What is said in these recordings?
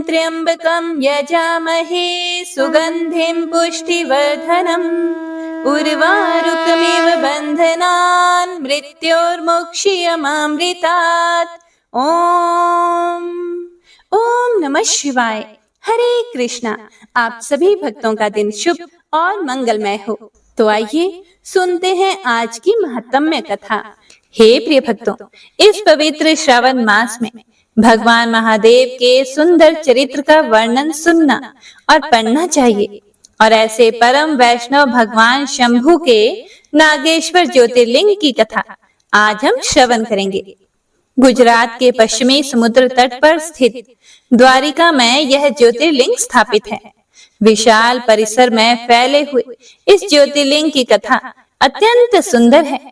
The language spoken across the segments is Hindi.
त्र्यंबकं यजामहे सुगंधिं पुष्टिवर्धनम् उर्वारुकमिव बन्धनान् मृत्योर्मुक्षीयमामृतात्। ओम नमः शिवाय। हरे कृष्णा। आप सभी भक्तों का दिन शुभ और मंगलमय हो। तो आइए सुनते हैं आज की महत्तम्य कथा। हे प्रिय भक्तों, इस पवित्र श्रावण मास में भगवान महादेव के सुंदर चरित्र का वर्णन सुनना और पढ़ना चाहिए। और ऐसे परम वैष्णव भगवान शंभु के नागेश्वर ज्योतिर्लिंग की कथा आज हम श्रवण करेंगे। गुजरात के पश्चिमी समुद्र तट पर स्थित द्वारिका में यह ज्योतिर्लिंग स्थापित है। विशाल परिसर में फैले हुए इस ज्योतिर्लिंग की कथा अत्यंत सुंदर है।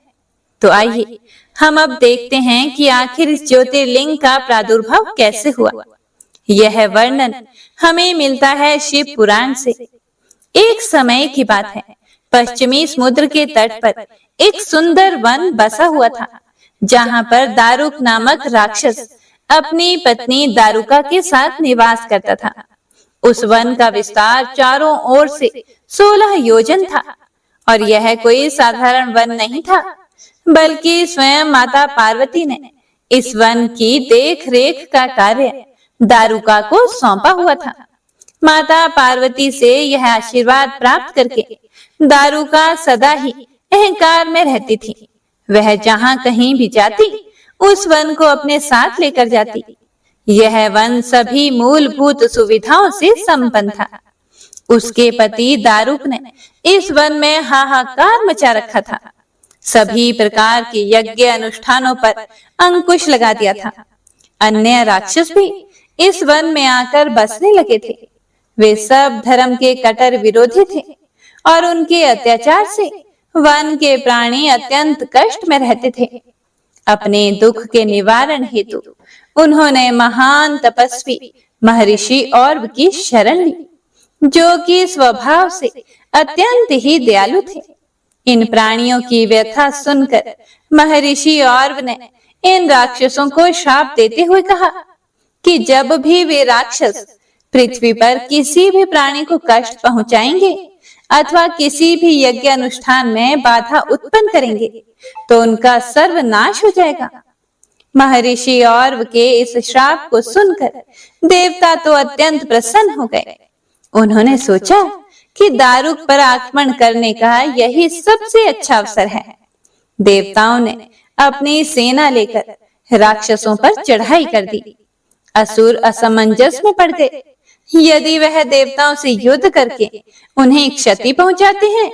तो आइए हम अब देखते हैं कि आखिर इस ज्योतिर्लिंग का प्रादुर्भाव कैसे हुआ। यह वर्णन हमें मिलता है शिव पुराण से। एक समय की बात है, पश्चिमी समुद्र के तट पर एक सुंदर वन बसा हुआ था, जहां पर दारुक नामक राक्षस अपनी पत्नी दारुका के साथ निवास करता था। उस वन का विस्तार चारों ओर से 16 योजन था और यह कोई साधारण वन नहीं था, बल्कि स्वयं माता पार्वती ने इस वन की देख रेख का कार्य दारुका को सौंपा हुआ था। माता पार्वती से यह आशीर्वाद प्राप्त करके दारुका सदा ही अहंकार में रहती थी। वह जहां कहीं भी जाती उस वन को अपने साथ लेकर जाती। यह वन सभी मूलभूत सुविधाओं से संपन्न था। उसके पति दारुक ने इस वन में हाहाकार मचा रखा था। सभी प्रकार के यज्ञ अनुष्ठानों पर अंकुश लगा दिया था। अन्य राक्षस भी इस वन में आकर बसने लगे थे। वे सब धर्म के कट्टर विरोधी थे और उनके अत्याचार से वन के प्राणी अत्यंत कष्ट में रहते थे। अपने दुख के निवारण हेतु उन्होंने महान तपस्वी महर्षि और्व की शरण ली, जो कि स्वभाव से अत्यंत ही दयालु थे। इन प्राणियों की व्यथा सुनकर महर्षि और्व ने इन राक्षसों को श्राप देते हुए कहा कि जब भी वे राक्षस पृथ्वी पर किसी भी प्राणी को कष्ट पहुंचाएंगे अथवा किसी भी यज्ञ अनुष्ठान में बाधा उत्पन्न करेंगे तो उनका सर्वनाश हो जाएगा। महर्षि और्व के इस श्राप को सुनकर देवता तो अत्यंत प्रसन्न हो गए। उन्होंने सोचा कि दारुक पर आक्रमण करने का यही सबसे अच्छा अवसर है। देवताओं ने अपनी सेना लेकर राक्षसों पर चढ़ाई कर दी। असुर असमंजस में पड़ गए। यदि वह देवताओं से युद्ध करके उन्हें क्षति पहुंचाते हैं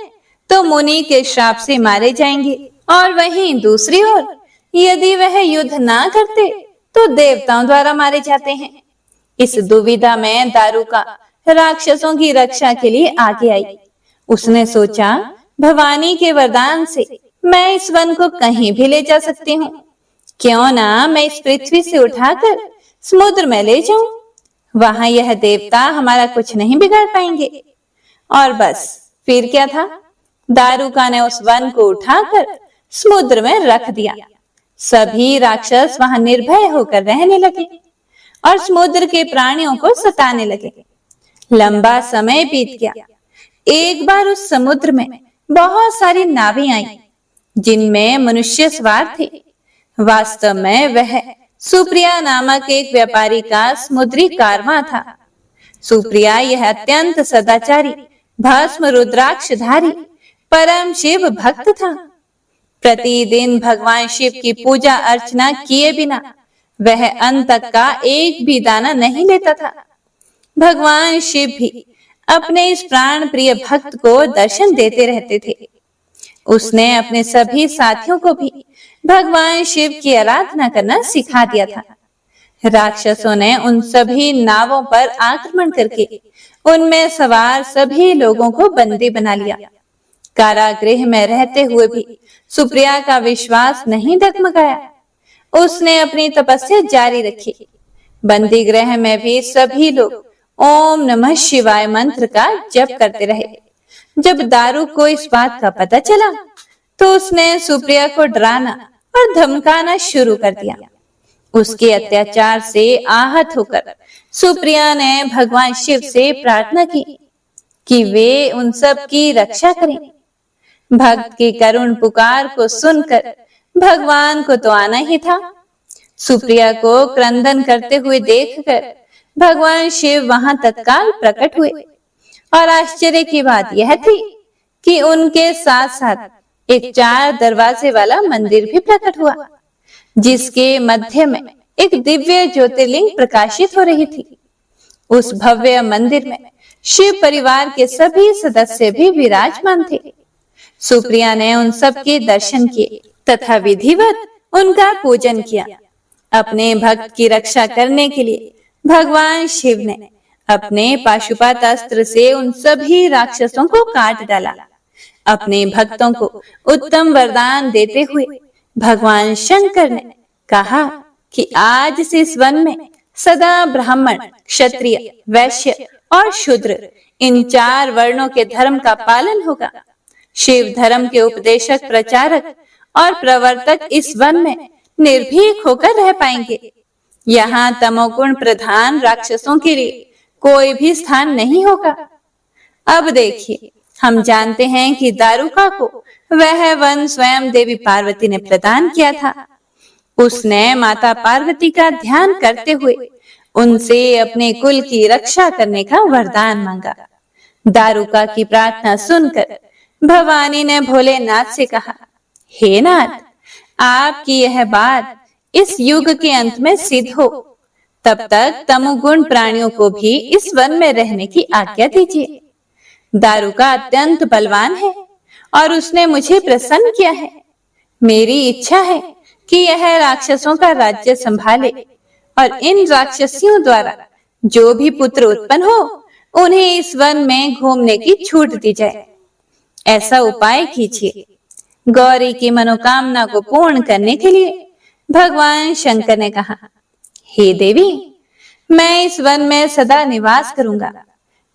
तो मुनि के श्राप से मारे जाएंगे, और वहीं दूसरी ओर यदि वह युद्ध ना करते तो देवताओं द्वारा मारे जाते हैं। इस दुविधा में दारुका राक्षसों की रक्षा के लिए आगे आई। उसने सोचा, भवानी के वरदान से मैं इस वन को कहीं भी ले जा सकती हूँ। क्यों ना मैं इस पृथ्वी से उठाकर समुद्र में ले जाऊं। वहां यह देवता हमारा कुछ नहीं बिगाड़ पाएंगे। और बस फिर क्या था, दारुका ने उस वन को उठाकर समुद्र में रख दिया। सभी राक्षस वहां निर्भय होकर रहने लगे और समुद्र के प्राणियों को सताने लगे। लंबा समय बीत गया। एक बार उस समुद्र में बहुत सारी नावें आईं, जिनमें मनुष्य सवार थे। वास्तव में वह सुप्रिया नामक एक व्यापारी का समुद्री कारवां था। सुप्रिया यह अत्यंत सदाचारी भस्म रुद्राक्षधारी परम शिव भक्त था। प्रतिदिन भगवान शिव की पूजा अर्चना किए बिना वह अन्न तक का एक भी दाना नहीं लेता था। भगवान शिव भी अपने इस प्राण प्रिय भक्त को दर्शन देते रहते थे। उसने अपने सभी साथियों को भी भगवान शिव की आराधना करना सिखा दिया था। राक्षसों ने उन सभी नावों पर आक्रमण करके उनमें सवार सभी लोगों को बंदी बना लिया। कारागृह में रहते हुए भी सुप्रिया का विश्वास नहीं डगमगाया। उसने अपनी तपस्या जारी रखी। बंदी गृह में भी सभी लोग ओम नमः शिवाय मंत्र का जप करते रहे। जब दारुक को इस बात का पता चला तो उसने सुप्रिया को डराना और धमकाना शुरू कर दिया। उसके अत्याचार से आहत होकर सुप्रिया ने भगवान शिव से प्रार्थना की कि वे उन सब की रक्षा करें। भक्त की करुण पुकार को सुनकर भगवान को तो आना ही था। सुप्रिया को क्रंदन करते हुए देखकर भगवान शिव वहां तत्काल प्रकट हुए और आश्चर्य की बात यह थी कि उनके साथ साथ एक 4 दरवाजे वाला मंदिर भी प्रकट हुआ, जिसके मध्य में एक दिव्य ज्योतिर्लिंग प्रकाशित हो रही थी। उस भव्य मंदिर में शिव परिवार के सभी सदस्य भी विराजमान थे। सुप्रिया ने उन सब के दर्शन किए तथा विधिवत उनका पूजन किया। अपने भक्त की रक्षा करने के लिए भगवान शिव ने अपने पाशुपात अस्त्र से उन सभी राक्षसों को काट डाला। अपने भक्तों को उत्तम वरदान देते हुए भगवान शंकर ने कहा कि आज से इस वन में सदा ब्राह्मण, क्षत्रिय, वैश्य और शूद्र इन 4 वर्णों के धर्म का पालन होगा। शिव धर्म के उपदेशक, प्रचारक और प्रवर्तक इस वन में निर्भीक होकर रह पाएंगे। यहाँ तमोगुण प्रधान राक्षसों के लिए कोई भी स्थान नहीं होगा। अब देखिए, हम जानते हैं कि दारुका को वह वन स्वयं देवी पार्वती ने प्रदान किया था। उसने माता पार्वती का ध्यान करते हुए उनसे अपने कुल की रक्षा करने का वरदान मांगा। दारुका की प्रार्थना सुनकर भवानी ने भोलेनाथ से कहा, हे नाथ, आपकी यह बात इस युग के अंत में सिद्ध हो, तब तक तमोगुण प्राणियों को भी इस वन में रहने की आज्ञा दीजिए। दारुका अत्यंत बलवान है और उसने मुझे प्रसन्न किया है। मेरी इच्छा है कि यह राक्षसों का राज्य संभाले और इन राक्षसियों द्वारा जो भी पुत्र उत्पन्न हो उन्हें इस वन में घूमने की छूट दी जाए। ऐसा उपाय कीजिए। गौरी की मनोकामना को पूर्ण करने के लिए भगवान शंकर ने कहा, हे देवी, मैं इस वन में सदा निवास करूंगा।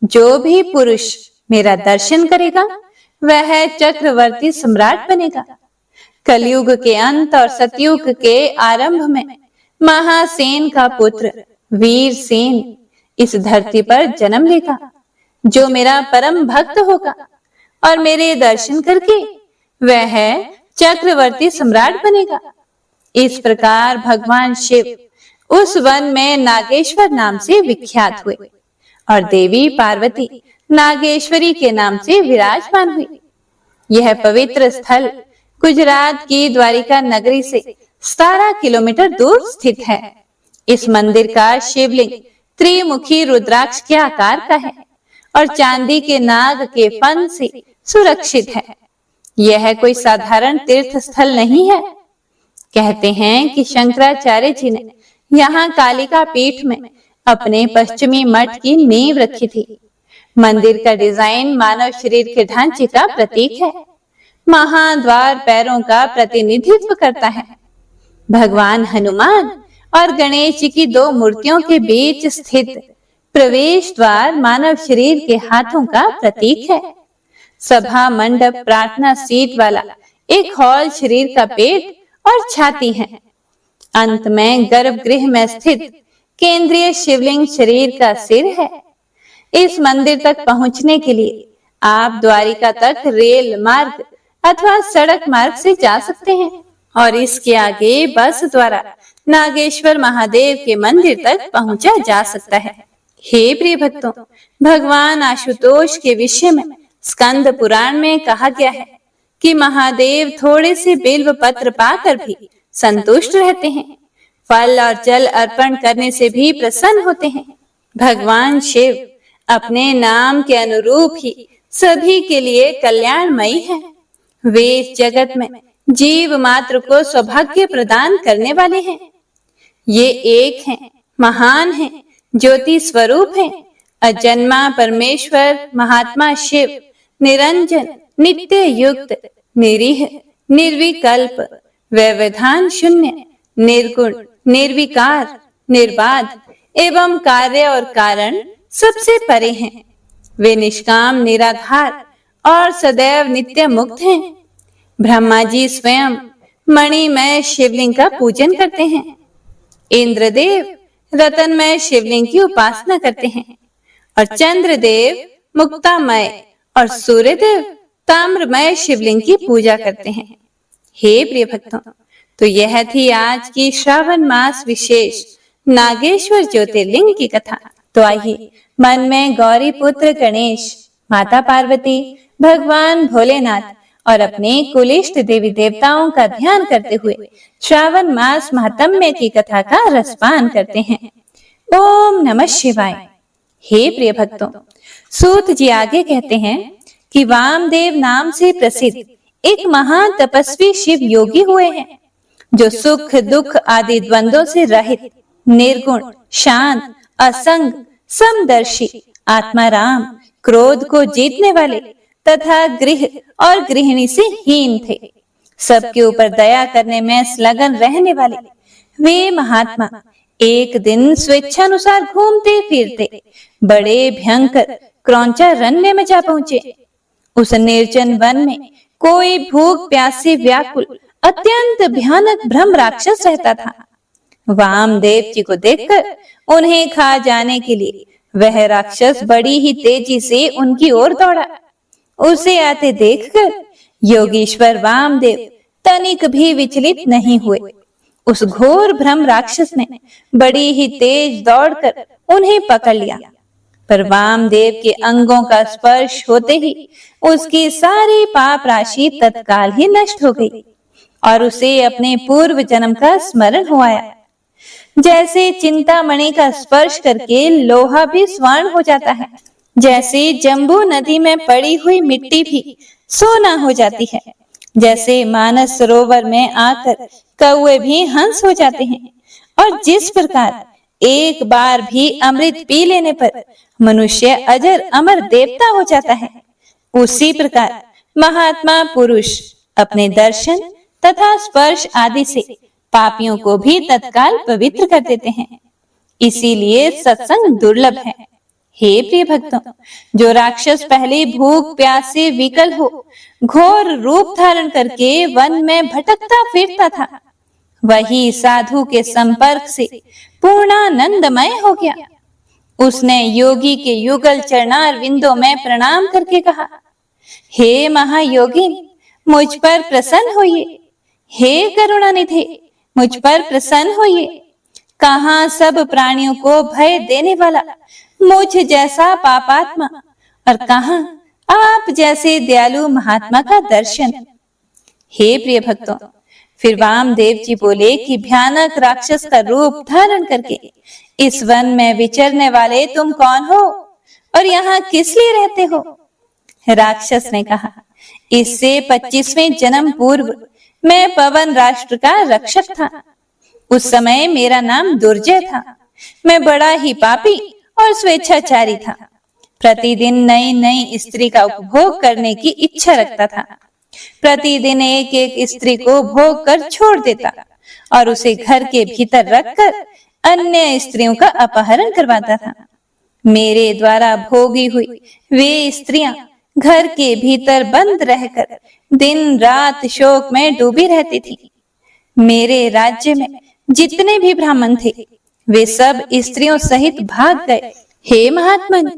जो भी पुरुष मेरा दर्शन करेगा वह चक्रवर्ती सम्राट बनेगा। कलयुग के अंत और सतयुग के आरंभ में महासेन का पुत्र वीरसेन इस धरती पर जन्म लेगा, जो मेरा परम भक्त होगा और मेरे दर्शन करके वह चक्रवर्ती सम्राट बनेगा। इस प्रकार भगवान शिव उस वन में नागेश्वर नाम से विख्यात हुए और देवी पार्वती नागेश्वरी के नाम से विराजमान हुई। यह पवित्र स्थल गुजरात की द्वारिका नगरी से 17 किलोमीटर दूर स्थित है। इस मंदिर का शिवलिंग त्रिमुखी रुद्राक्ष के आकार का है और चांदी के नाग के फन से सुरक्षित है। यह कोई साधारण तीर्थ स्थल नहीं है। कहते हैं कि शंकराचार्य जी ने यहाँ कालिका पीठ में अपने पश्चिमी मठ की नींव रखी थी। मंदिर का डिजाइन मानव शरीर के ढांचे का प्रतीक है। महाद्वार पैरों का प्रतिनिधित्व करता है। भगवान हनुमान और गणेश जी की 2 मूर्तियों के बीच स्थित प्रवेश द्वार मानव शरीर के हाथों का प्रतीक है। सभा मंडप, प्रार्थना सीट वाला एक हॉल शरीर का पेट और छाती है। अंत में गर्भगृह में स्थित केंद्रीय शिवलिंग शरीर का सिर है। इस मंदिर तक पहुंचने के लिए आप द्वारिका तक रेल मार्ग अथवा सड़क मार्ग से जा सकते हैं और इसके आगे बस द्वारा नागेश्वर महादेव के मंदिर तक पहुंचा जा सकता है। हे प्रिय भक्तों, भगवान आशुतोष के विषय में स्कंद पुराण में कहा गया है कि महादेव थोड़े से बिल्व पत्र पाकर भी संतुष्ट रहते हैं। फल और जल अर्पण करने से भी प्रसन्न होते हैं। भगवान शिव अपने नाम के अनुरूप ही सभी के लिए कल्याणमयी हैं। वे इस जगत में जीव मात्र को सौभाग्य प्रदान करने वाले हैं। ये एक हैं, महान हैं, ज्योति स्वरूप हैं। अजन्मा परमेश्वर महात्मा शिव निरंजन, नित्य युक्त, निरीह, निर्विकल्प, व्यवधान शून्य, निर्गुण, निर्विकार, निर्बाध एवं कार्य और कारण सबसे परे हैं। वे निष्काम, निराधार और सदैव नित्य मुक्त हैं। ब्रह्मा जी स्वयं मणिमय शिवलिंग का पूजन करते हैं। इंद्रदेव रतनमय शिवलिंग की उपासना करते हैं और चंद्रदेव मुक्तामय और सूर्यदेव ताम्रमय शिवलिंग की पूजा करते हैं। हे प्रिय भक्तों, तो यह थी आज की श्रावण मास विशेष नागेश्वर ज्योतिर्लिंग की कथा। तो आइए मन में गौरी पुत्र गणेश, माता पार्वती, भगवान भोलेनाथ और अपने कुलिष्ट देवी देवताओं का ध्यान करते हुए श्रावण मास महात्म्य की कथा का रसपान करते हैं। ओम नमः शिवाय। हे प्रिय भक्तों, सूत जी आगे कहते हैं कि वामदेव नाम से प्रसिद्ध एक महान तपस्वी शिव योगी हुए हैं, जो सुख दुख आदि द्वंद्वों से रहित, निर्गुण, शांत, असंग, समदर्शी, आत्माराम, क्रोध को जीतने वाले तथा गृह और गृहिणी से हीन थे। सबके ऊपर दया करने में संलग्न रहने वाले वे महात्मा एक दिन स्वेच्छानुसार घूमते फिरते बड़े भयंकर क्रौंचारण्य में जा पहुंचे। उस निर्जन वन में कोई भूख प्यास से व्याकुल अत्यंत भयानक ब्रह्म राक्षस रहता था। वामदेव जी को देखकर उन्हें खा जाने के लिए वह राक्षस बड़ी ही तेजी से उनकी ओर दौड़ा। उसे आते देखकर योगीश्वर वामदेव तनिक भी विचलित नहीं हुए। उस घोर ब्रह्म राक्षस ने बड़ी ही तेज दौड़कर उन्हें पकड़ लिया, पर वामदेव के अंगों का स्पर्श होते ही उसकी सारी पाप राशि तत्काल ही नष्ट हो गई और उसे अपने पूर्व जन्म का स्मरण हो आया। जैसे चिंतामणि का स्पर्श करके लोहा भी स्वर्ण हो जाता है, जैसे जम्बू नदी में पड़ी हुई मिट्टी भी सोना हो जाती है, जैसे मानस सरोवर में आकर कौवे भी हंस हो जाते हैं, और जिस प्रकार एक बार भी अमृत पी लेने पर मनुष्य अजर अमर देवता हो जाता है, उसी प्रकार महात्मा पुरुष अपने दर्शन तथा स्पर्श आदि से पापियों को भी तत्काल पवित्र कर देते हैं। इसीलिए सत्संग दुर्लभ है। हे प्रिय भक्तों, जो राक्षस पहले भूख प्यास से विकल हो घोर रूप धारण करके वन में भटकता फिरता था, वही साधु के संपर्क से पूर्णानंदमय हो गया। उसने योगी के युगल चरणार विंदों में प्रणाम करके कहा, हे महायोगिन, मुझ पर प्रसन्न होइए। हे करुणानिधि, मुझ पर प्रसन्न होइए। कहाँ सब प्राणियों को भय देने वाला मुझ जैसा पापात्मा, और कहाँ आप जैसे दयालु महात्मा का दर्शन। हे प्रिय भक्तों, फिर वामदेव जी बोले कि भयानक राक्षस का रूप धारण करके इस वन में विचरने वाले तुम कौन हो और यहाँ किस लिए रहते हो? राक्षस ने कहा, इससे 25वें जन्म पूर्व मैं पवन राष्ट्र का रक्षक था। उस समय मेरा नाम दुर्जय था। मैं बड़ा ही पापी और स्वेच्छाचारी था। प्रतिदिन नई नई स्त्री का उपभोग करने की इच्छा रखता था। प्रतिदिन एक एक स्त्री को भोग कर छोड़ देता और उसे घर के भीतर रखकर अन्य स्त्रियों का अपहरण करवाता था। मेरे द्वारा भोगी हुई वे स्त्रियां घर के भीतर बंद रहकर दिन रात शोक में डूबी रहती थी। मेरे राज्य में जितने भी ब्राह्मण थे वे सब स्त्रियों सहित भाग गए। हे महात्मन,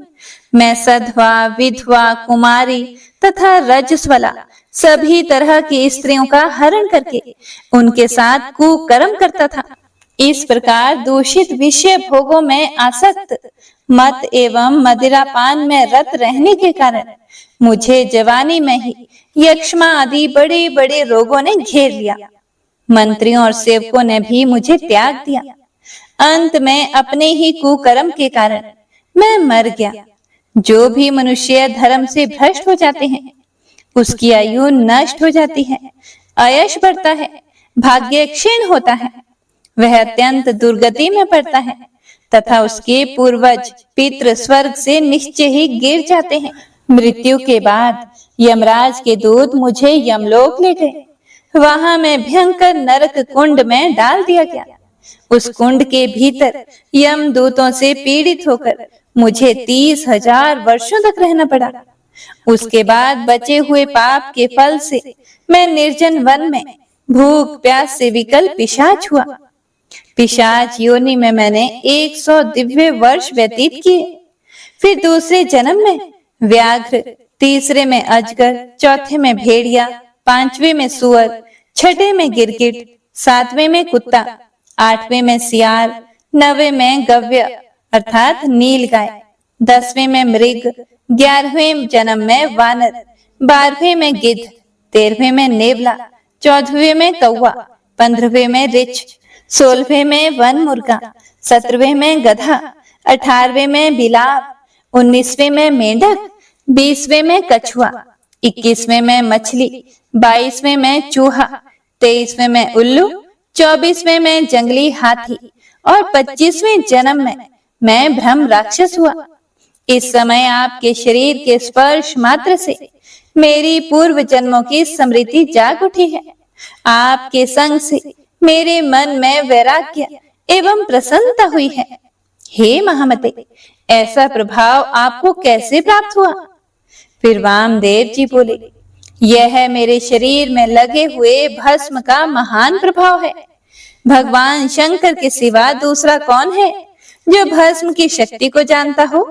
मैं सधवा, विधवा, कुमारी तथा रजस्वला सभी तरह की स्त्रियों का हरण करके उनके साथ कुकर्म करता था। इस प्रकार दूषित विषय भोगों में आसक्त, मत एवं मदिरापान में रत रहने के कारण मुझे जवानी में ही यक्ष्मा आदि बड़े बड़े रोगों ने घेर लिया। मंत्रियों और सेवकों ने भी मुझे त्याग दिया। अंत में अपने ही कुकर्म के कारण मैं मर गया। जो भी मनुष्य धर्म से भ्रष्ट हो जाते हैं उसकी आयु नष्ट हो जाती है, आयश बढ़ता है, भाग्य क्षीण होता है, वह अत्यंत दुर्गति में पड़ता है तथा उसके पूर्वज पितृ स्वर्ग से निश्चय ही गिर जाते हैं। मृत्यु के बाद यमराज के दूत मुझे यमलोक ले गए। वहां मैं भयंकर नरक कुंड में डाल दिया गया। उस कुंड के भीतर यम दूतों से पीड़ित होकर मुझे 30,000 वर्षों तक रहना पड़ा। उसके बाद बचे हुए पाप के फल से मैं निर्जन वन में भूख प्यास से विकल पिशाच हुआ। पिशाच योनि में मैंने 100 दिव्य वर्ष व्यतीत किए। फिर दूसरे जन्म में व्याघ्र, तीसरे में अजगर, चौथे में भेड़िया, पांचवें में सुअर, छठे में गिरगिट, सातवें में कुत्ता, आठवें में सियार, नवें में गव्य अर्थात नील गाय, 10वें में मृग, 11वें जन्म में वानर, 12वें में गिद्ध, 13वें में नेवला, 14वें में कौवा, 15वें में रिछ, 16वें में वन मुर्गा, 17वें में गधा, 18वें में बिलाव, 19वें में मेंढक, 20वें में कछुआ, 21वें में मछली, 22वें में चूहा, 23वें में उल्लू, 24वें में जंगली हाथी और 25वें जन्म में मैं ब्रह्म राक्षस हुआ। इस समय आपके शरीर के स्पर्श मात्र से मेरी पूर्व जन्मों की स्मृति जाग उठी है। आपके संग से मेरे मन में वैराग्य एवं प्रसन्नता हुई है। हे महामते, ऐसा प्रभाव आपको कैसे प्राप्त हुआ? फिर वामदेव जी बोले, यह मेरे शरीर में लगे हुए भस्म का महान प्रभाव है। भगवान शंकर के सिवा दूसरा कौन है जो भस्म की शक्ति को जानता हो?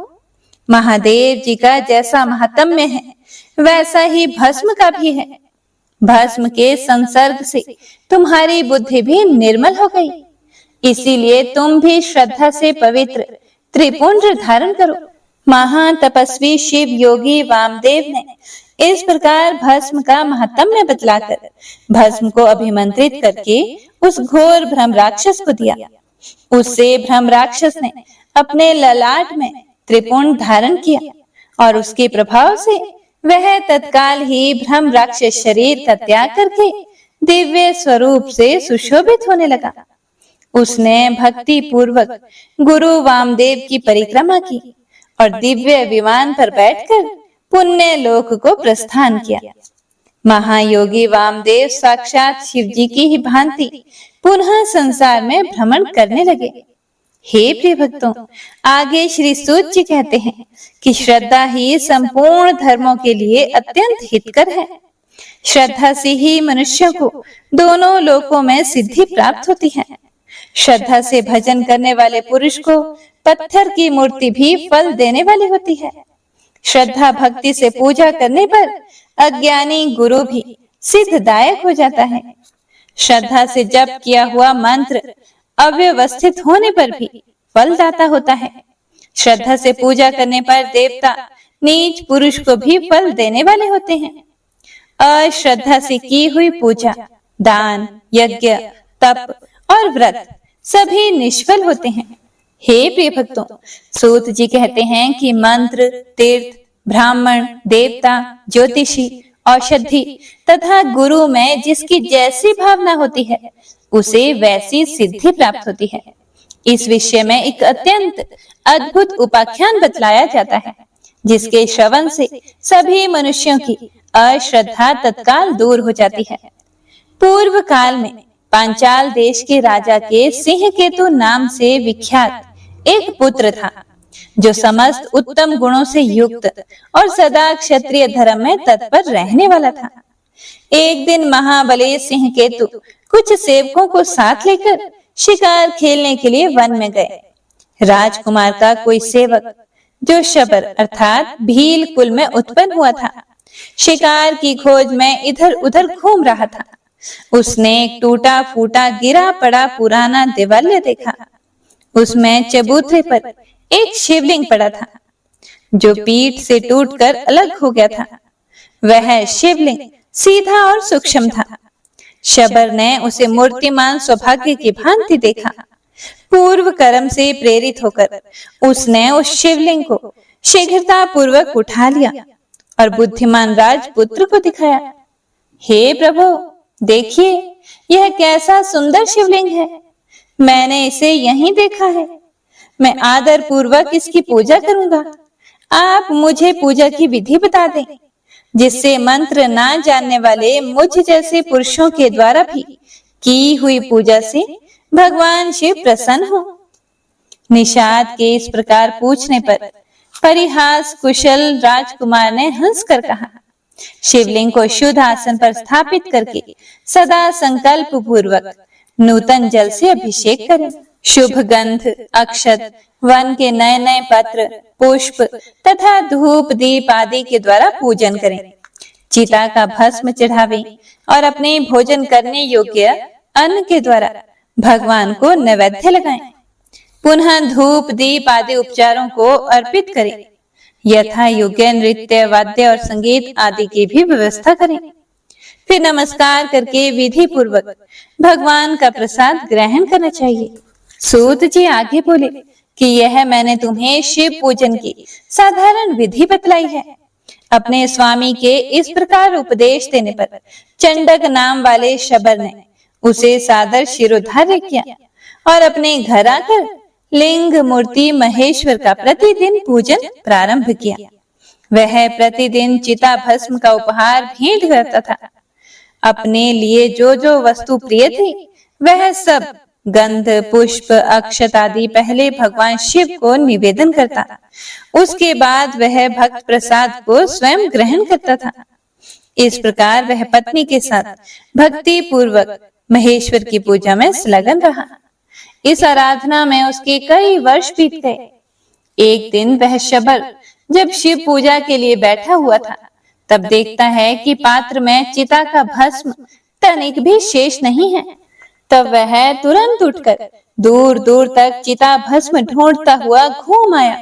महादेव जी का जैसा महात्म्य है वैसा ही भस्म का भी है। भस्म के संसर्ग से तुम्हारी बुद्धि भी निर्मल हो गई, इसीलिए तुम भी श्रद्धा से पवित्र त्रिपुंड धारण करो। महातपस्वी शिव योगी वामदेव ने इस प्रकार भस्म का महात्म्य बतलाकर भस्म को अभिमंत्रित करके उस घोर भ्रम राक्षस को दिया। उससे भ्रम राक्षस ने अपने ललाट में त्रिपुंड धारण किया और उसके प्रभाव से वह तत्काल ही भ्रम राक्षस शरीर का त्याग करके दिव्य स्वरूप से सुशोभित होने लगा। उसने भक्ति पूर्वक गुरु वामदेव की परिक्रमा की और दिव्य विमान पर बैठकर पुण्य लोक को प्रस्थान किया। महायोगी वामदेव साक्षात शिव जी की ही भांति पुनः संसार में भ्रमण करने लगे। हे प्रिय भक्तों, आगे श्री सूत जी कहते हैं कि श्रद्धा ही संपूर्ण धर्मों के लिए अत्यंत हितकर है। श्रद्धा से ही मनुष्य को दोनों लोकों में सिद्धि प्राप्त होती है। श्रद्धा से भजन करने वाले पुरुष को पत्थर की मूर्ति भी फल देने वाली होती है। श्रद्धा भक्ति से पूजा करने पर अज्ञानी गुरु भी सिद्धदायक हो जाता है। श्रद्धा से जप किया हुआ मंत्र अव्यवस्थित होने पर भी फलदाता होता है। श्रद्धा से पूजा करने पर देवता नीच पुरुष को भी फल देने वाले होते हैं। अश्रद्धा से की हुई पूजा, दान, यज्ञ, तप और व्रत सभी निष्फल होते हैं। हे प्रिय भक्तों, सूत जी कहते हैं कि मंत्र, तीर्थ, ब्राह्मण, देवता, ज्योतिषी, औषधि तथा गुरु में जिसकी जैसी भावना होती है उसे वैसी सिद्धि प्राप्त होती है। इस विषय में एक अत्यंत अद्भुत उपाख्यान बतलाया जाता है, जिसके श्रवण से सभी मनुष्यों की अश्रद्धा तत्काल दूर हो जाती है। पूर्व काल में पांचाल देश के राजा के सिंहकेतु नाम से विख्यात एक पुत्र था, जो समस्त उत्तम गुणों से युक्त और सदा क्षत्रिय धर्म में तत्पर रहने वाला था। एक दिन महाबली सिंहकेतु कुछ सेवकों को साथ लेकर शिकार खेलने के लिए वन में गए। राजकुमार का कोई सेवक, जो शबर अर्थात भील कुल में उत्पन्न हुआ था, शिकार की खोज में इधर उधर घूम रहा था। उसने एक टूटा फूटा गिरा पड़ा पुराना देवालय देखा। उसमें चबूतरे पर एक शिवलिंग पड़ा था, जो पीठ से टूटकर अलग हो गया था। वह शिवलिंग सीधा और सूक्ष्म था। शबर ने उसे मूर्तिमान सौभाग्य की भांति देखा। पूर्व कर्म से प्रेरित होकर उसने उस शिवलिंग को शीघ्रता पूर्वक उठा लिया और बुद्धिमान राजपुत्र को दिखाया। हे प्रभु, देखिए, यह कैसा सुंदर शिवलिंग है। मैंने इसे यहीं देखा है। मैं आदर पूर्वक इसकी पूजा करूंगा। आप मुझे पूजा की विधि बता दें, जिससे मंत्र ना जानने वाले मुझ जैसे पुरुषों के द्वारा भी की हुई पूजा से भगवान शिव प्रसन्न हो। निषाद के इस प्रकार पूछने पर परिहास कुशल राजकुमार ने हंसकर कहा, शिवलिंग को शुद्ध आसन पर स्थापित करके सदा संकल्प पूर्वक नूतन जल से अभिषेक करें। शुभ गंध, अक्षत, वन के नए नए पत्र, पुष्प तथा धूप दीप आदि के द्वारा पूजन करें। चिता का भस्म चढ़ावें और अपने भोजन करने योग्य अन्न के द्वारा भगवान को नैवेद्य लगाएं। पुनः धूप दीप आदि उपचारों को अर्पित करें। यथा योग्य नृत्य, वाद्य और संगीत आदि की भी व्यवस्था करें। फिर नमस्कार करके विधि पूर्वक भगवान का प्रसाद ग्रहण करना चाहिए। सूत जी आगे बोले कि यह मैंने तुम्हें शिव पूजन की साधारण विधि बतलाई है। अपने स्वामी के इस प्रकार उपदेश देने पर चंडक नाम वाले शबर ने उसे सादर शिरोधार्य किया और अपने घर आकर लिंग मूर्ति महेश्वर का प्रतिदिन पूजन प्रारंभ किया। वह प्रतिदिन चिता भस्म का उपहार भेंट करता था। अपने लिए जो जो वस्तु प्रिय थी वह सब गंध, पुष्प, अक्षत आदि पहले भगवान शिव को निवेदन करता। उसके बाद वह भक्त प्रसाद को स्वयं ग्रहण करता था। इस प्रकार वह पत्नी के साथ भक्ति पूर्वक महेश्वर की पूजा में संलग्न रहा। इस आराधना में उसके कई वर्ष बीत गए। एक दिन वह शबर जब शिव पूजा के लिए बैठा हुआ था, तब देखता है कि पात्र में चिता का भस्म तनिक भी शेष नहीं है। तब वह तुरंत उठकर दूर दूर तक चिता भस्म ढूंढता हुआ घूम आया,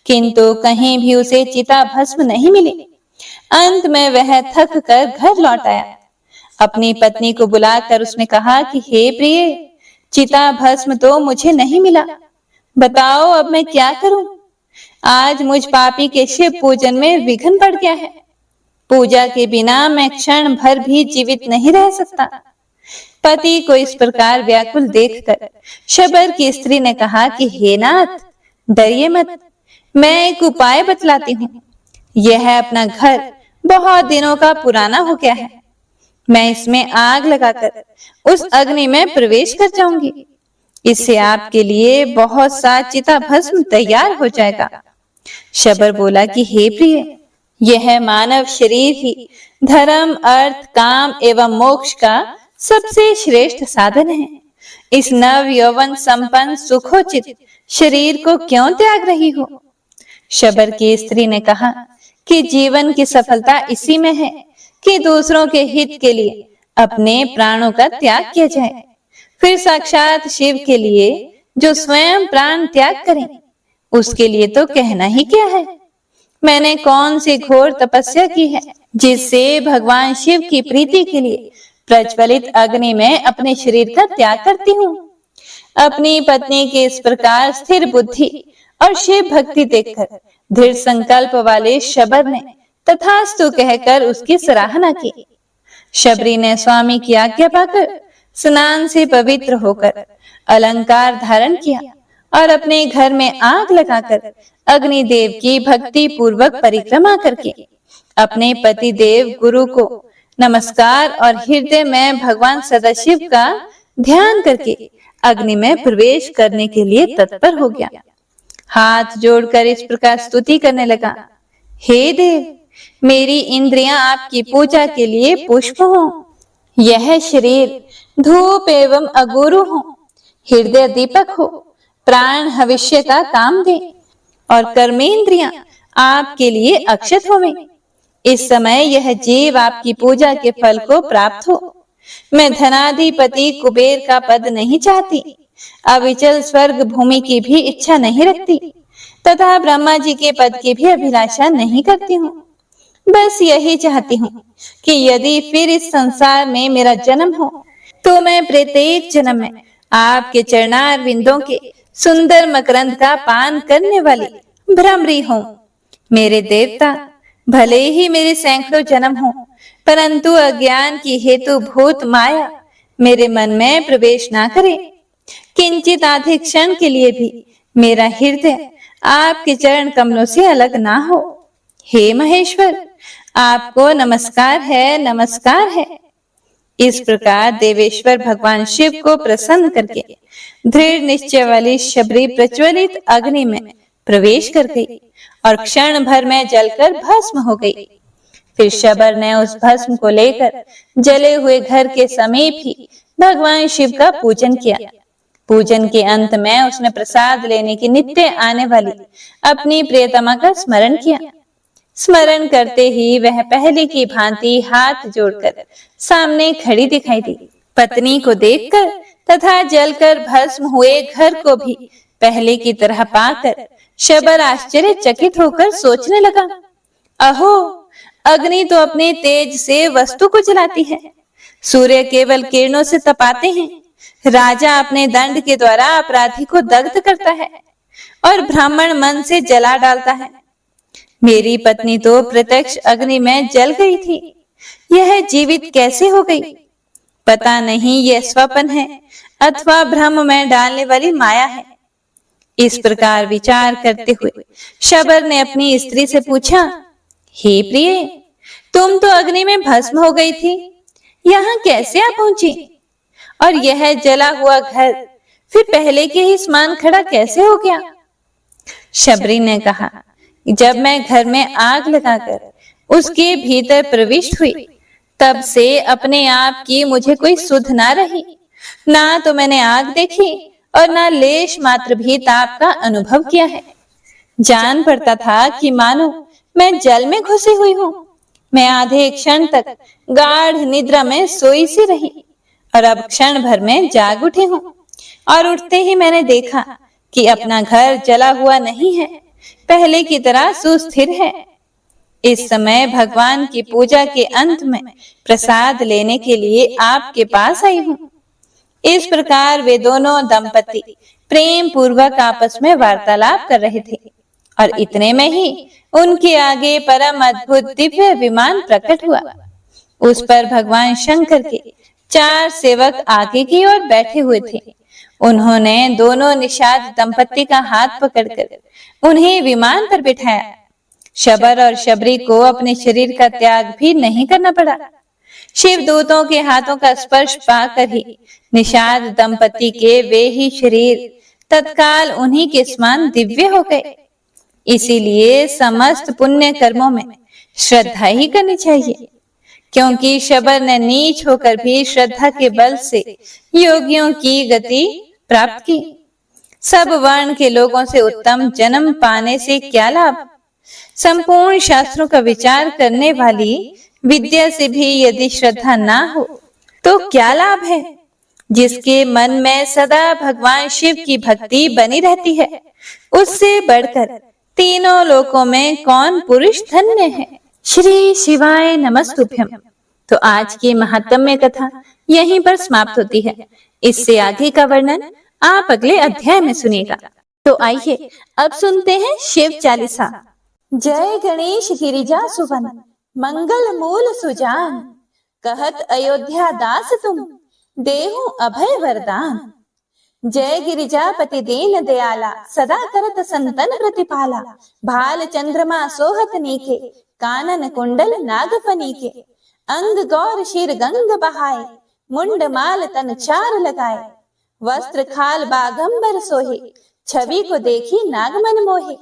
किंतु कहीं भी उसे चिता भस्म नहीं मिली। अंत में वह थक कर घर लौट आया। अपनी पत्नी को बुलाकर उसने कहा कि हे प्रिय, चिता भस्म तो मुझे नहीं मिला। बताओ अब मैं क्या करूं? आज मुझ पापी के शिव पूजन में विघ्न पड़ गया है। पूजा के बिना मैं क्षण भर भी जीवित नहीं रह सकता। पति को इस प्रकार व्याकुल देखकर शबर की स्त्री ने कहा कि हे नाथ, डरिए मत, मैं एक उपाय बतलाती हूँ। यह अपना घर बहुत दिनों का पुराना हो गया है। मैं इसमें आग लगाकर उस अग्नि में प्रवेश कर जाऊंगी। इससे आपके लिए बहुत सा चिता भस्म तैयार हो जाएगा। शबर बोला कि हे प्रिय, यह मानव शरीर ही धर्म, अर्थ, काम एवं मोक्ष का सबसे श्रेष्ठ साधन है। इस नव यौवन संपन्न सुखोचित शरीर को क्यों त्याग रही हो? शबर की स्त्री ने कहा कि जीवन की सफलता इसी में है कि दूसरों के हित के लिए अपने प्राणों का त्याग किया जाए। फिर साक्षात शिव के लिए जो स्वयं प्राण त्याग करें, उसके लिए तो कहना ही क्या है। मैंने कौन सी घोर तपस्या की है जिससे भगवान शिव की प्रीति के लिए प्रज्वलित अग्नि में अपने शरीर का त्याग करती हूँ। अपनी पत्नी के इस प्रकार स्थिर बुद्धि और शिव भक्ति देखकर दृढ़ संकल्प वाले शबर ने तथास्तु कहकर उसकी सराहना की। शबरी ने स्वामी की आज्ञा पाकर स्नान से पवित्र होकर अलंकार धारण किया और अपने घर में आग लगाकर अग्निदेव की भक्ति पूर्वक परिक्रमा करके अपने पति देव गुरु को नमस्कार और हृदय में भगवान सदाशिव का ध्यान करके अग्नि में प्रवेश करने के लिए तत्पर हो गया। हाथ जोड़कर इस प्रकार स्तुति करने लगा, हे देव, मेरी इंद्रियां आपकी पूजा के लिए पुष्प हो, यह शरीर धूप एवं अगुरु हो, हृदय दीपक हो, प्राण भविष्य का काम दे और कर्मेंद्रियां आपके लिए अक्षत होवें। इस समय यह जीव आपकी पूजा के फल को प्राप्त हो। मैं धनाधिपति कुबेर का पद नहीं चाहती, अविचल स्वर्ग भूमि की भी इच्छा नहीं रखती तथा ब्रह्मा जी के पद की भी अभिलाषा नहीं करती हूँ। बस यही चाहती हूँ कि यदि फिर इस संसार में मेरा जन्म हो तो मैं प्रत्येक जन्म में आपके चरणार विंदों के सुंदर मकरंद का पान करने वाली भ्रमरी हूँ। मेरे देवता, भले ही मेरे सैकड़ों जन्म हो, परंतु अज्ञान की हेतु भूत माया मेरे मन में प्रवेश ना करे। किंचित आधे क्षण के लिए भी मेरा हृदय आपके चरण कमलों से अलग ना हो। हे महेश्वर, आपको नमस्कार है, नमस्कार है। इस प्रकार देवेश्वर भगवान शिव को प्रसन्न करके दृढ़ निश्चय वाली शबरी प्रज्वलित अग्नि में प्रवेश कर गई और क्षण भर में जलकर भस्म हो गई। फिर शबर ने उस भस्म को लेकर जले हुए घर के समीप ही भगवान शिव का पूजन किया। पूजन के अंत में उसने प्रसाद लेने की नित्य आने वाली अपनी प्रियतमा का स्मरण किया। स्मरण करते ही वह पहले की भांति हाथ जोड़कर सामने खड़ी दिखाई दी। पत्नी को देखकर तथा जलकर भस्म हुए घर को भी पहले की तरह पाकर शबर आश्चर्यचकित होकर सोचने लगा, अहो, अग्नि तो अपने तेज से वस्तु को जलाती है, सूर्य केवल किरणों से तपाते हैं, राजा अपने दंड के द्वारा अपराधी को दग्ध करता है और ब्राह्मण मन से जला डालता है। मेरी पत्नी तो प्रत्यक्ष अग्नि में जल गई थी, यह जीवित कैसे हो गई? पता नहीं यह स्वप्न है अथवा भ्रम में डालने वाली माया है। इस प्रकार विचार करते हुए शबर ने अपनी स्त्री से पूछा, हे प्रिय, तुम तो अग्नि में भस्म हो गई थी, यहाँ कैसे आ पहुंची? और यह जला हुआ घर फिर पहले के ही समान खड़ा कैसे हो गया? शबरी ने कहा, जब मैं घर में आग लगाकर उसके भीतर प्रविष्ट हुई, तब से अपने आप की मुझे कोई सुध ना रही। ना तो मैंने आग देखी और ना लेश मात्र भी ताप का अनुभव किया है। जान पड़ता था कि मानो मैं जल में घुसी हुई हूँ। मैं आधे क्षण तक गाढ़ निद्रा में सोई सी रही और अब क्षण भर में जाग उठी हूँ और उठते ही मैंने देखा कि अपना घर जला हुआ नहीं है, पहले की तरह सुस्थिर है। इस समय भगवान की पूजा के अंत में प्रसाद लेने के लिए आपके पास आई हूँ। इस प्रकार वे दोनों दंपति प्रेम पूर्वक आपस में वार्तालाप कर रहे थे और इतने में ही उनके आगे परम अद्भुत दिव्य विमान प्रकट हुआ। उस पर भगवान शंकर के 4 सेवक आगे की ओर बैठे हुए थे। उन्होंने दोनों निषाद दंपति का हाथ पकड़कर उन्हें विमान पर बिठाया। शबर और शबरी को अपने शरीर का त्याग भी नहीं करना पड़ा। शिव दूतों के हाथों का स्पर्श पाकर ही निषाद दंपति के वे ही शरीर तत्काल उन्हीं के समान दिव्य हो गए। इसीलिए समस्त पुण्य कर्मों में श्रद्धा ही करनी चाहिए, क्योंकि शबर ने नीच होकर भी श्रद्धा के बल से योगियों की गति प्राप्त की। सब वर्ण के लोगों से उत्तम जन्म पाने से क्या लाभ? संपूर्ण शास्त्रों का विचार करने वाली विद्या से भी यदि श्रद्धा ना हो तो क्या लाभ है? जिसके मन में सदा भगवान शिव की भक्ति बनी रहती है, उससे बढ़कर तीनों लोकों में कौन पुरुष धन्य है। श्री शिवाय नमस्तुभ्यम। तो आज की महात्म्य कथा यहीं पर समाप्त होती है। इससे आगे का वर्णन आप अगले अध्याय में सुनिएगा। तो आइए अब सुनते हैं शिव चालीसा। जय गणेश गिरिजा सुवन, मंगल मूल सुजान, कहत अयोध्या दास तुम, देहु अभय वरदान। जय गिरिजापति दीन दयाला, सदा करत संतन प्रतिपाला। भाल चंद्रमा सोहत नीके, कानन कुंडल नागफनी के। अंग गौर शीर गंग बहाए, मुंड माल तन 4 लगाए। वस्त्र खाल बागंबर सोहे, छवि को देखी नागमन मोहे।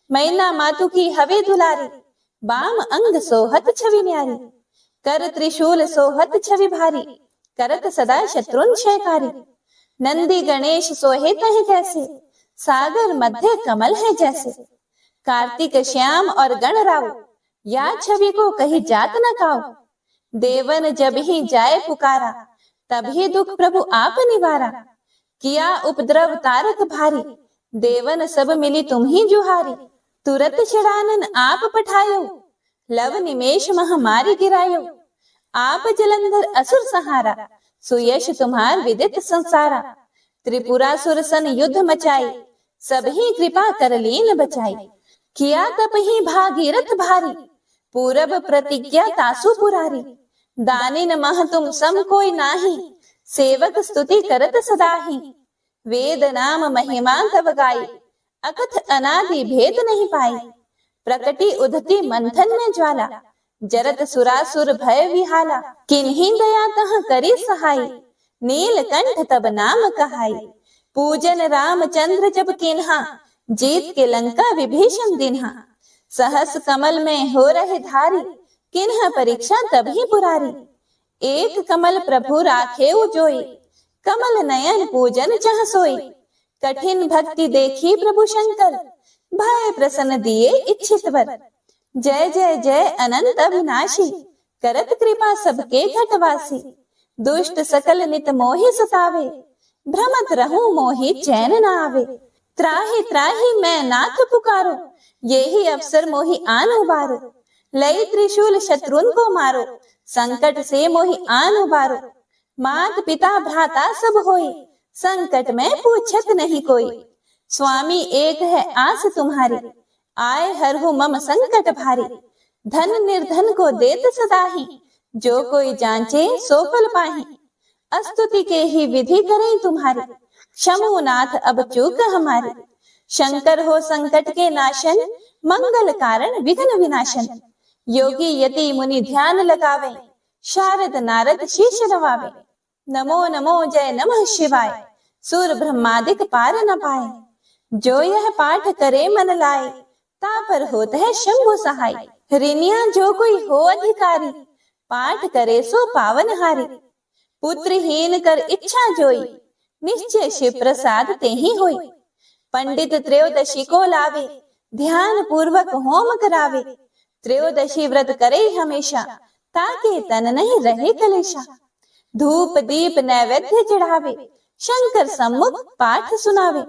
मैना मातु की हवे दुलारी, बाम अंग सोहत छवि न्यारी। कर त्रिशूल सोहत छवि भारी, करत सदा शत्रुन क्षयकारी। नंदी गणेश सोहे तह कैसे, सागर मध्य कमल है जैसे। कार्तिक श्याम और गण राव, या छवि को कही जात न काओ। देवन जब ही जाए पुकारा, तभी दुख प्रभु आप निवारा। किया उपद्रव तारक भारी, देवन सब मिली तुम ही जुहारी। तुरत छड़ानन आप पठायो, लव निमेष महामारी गिरायो। आप जलंधर असुर सहारा, सुयश तुम्हार विदित संसारा। त्रिपुरासुर सन युद्ध मचाई, सब ही कृपा कर लीन बचाई। किया तप ही भागीरथ भारी, पूरब प्रतिज्ञा तासु पुरारी। दानिन मह तुम सम कोई नाही, सेवक स्तुति करत सदाही। वेद नाम महिमा तव गाई, अकथ अनादि भेद नहीं पाई। प्रकटी उधती मंथन में ज्वाला, जरत सुरासुर भय विहाला। किन्हीं दया तह करी सहाय, नीलकंठ तब नाम कहाई। पूजन रामचंद्र जब किन्हा, जीत के लंका विभीषण दिन्हा। सहस कमल में हो रहे धारी, किन्हा परीक्षा तब ही पुरारी। एक कमल प्रभु राखे जोई, कमल नयन पूजन जहाँ सोई। कठिन भक्ति देखी प्रभु शंकर, भय प्रसन्न दिए इच्छित वर। जय जय जय अनंत अविनाशी, करत कृपा सबके घटवासी। दुष्ट सकल नित मोहि सतावे, भ्रमत रहूं मोहि चैन न आवे। त्राहि त्राहि मैं नाथ पुकारो, यही अवसर मोहि आन उबारो। लई त्रिशूल शत्रुन को मारो, संकट से मोहि आन उबारो। मात पिता भ्राता सब होई, संकट में पूछत नहीं कोई। स्वामी एक है आस तुम्हारी, आए हरहु मम संकट भारी। धन निर्धन को देत सदाही, जो कोई जांचे सो फल पाही। स्तुति के ही विधि करें तुम्हारी, क्षमो नाथ अब चूक हमारी। शंकर हो संकट के नाशन, मंगल कारण विघ्न विनाशन। योगी यति मुनि ध्यान लगावे, शारद नारद शीश नवावे। नमो नमो जय नमः शिवाय, सूर ब्रह्मादिक पार न पाए। जो यह पाठ करे मन लाए, तापर होत है शंभु सहाय। ऋणिया जो कोई हो अधिकारी, पाठ करे सो पावन हारी। पुत्रहीन कर इच्छा जोई, निश्चय शिव प्रसाद ते ही होई। पंडित त्रयोदशी को लावे, ध्यान पूर्वक होम करावे। त्रयोदशी व्रत करे हमेशा, ताके तन नहीं रहे कलेशा। धूप दीप नैवेद्य चढ़ावे, शंकर सम्मुख पाठ सुनावे।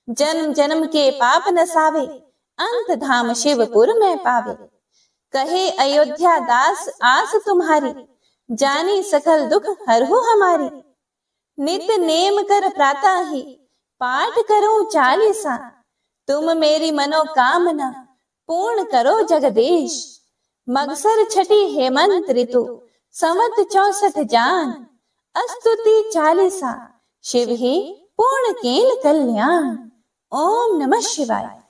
जन्म जन्म के पाप नसावे, अंत धाम शिवपुर में पावे। कहे अयोध्या दास आस तुम्हारी, जानी सकल दुख हरहु हमारी। नित नेम कर प्रातः ही, पाठ करो चालीसा। तुम मेरी मनोकामना, पूर्ण करो जगदीश। मगसर छठी हेमंत ऋतु, संवत 64 जान। स्तुति चालीसा, शिव ही पूर्ण केल कल्याण। ओम नमः शिवाय।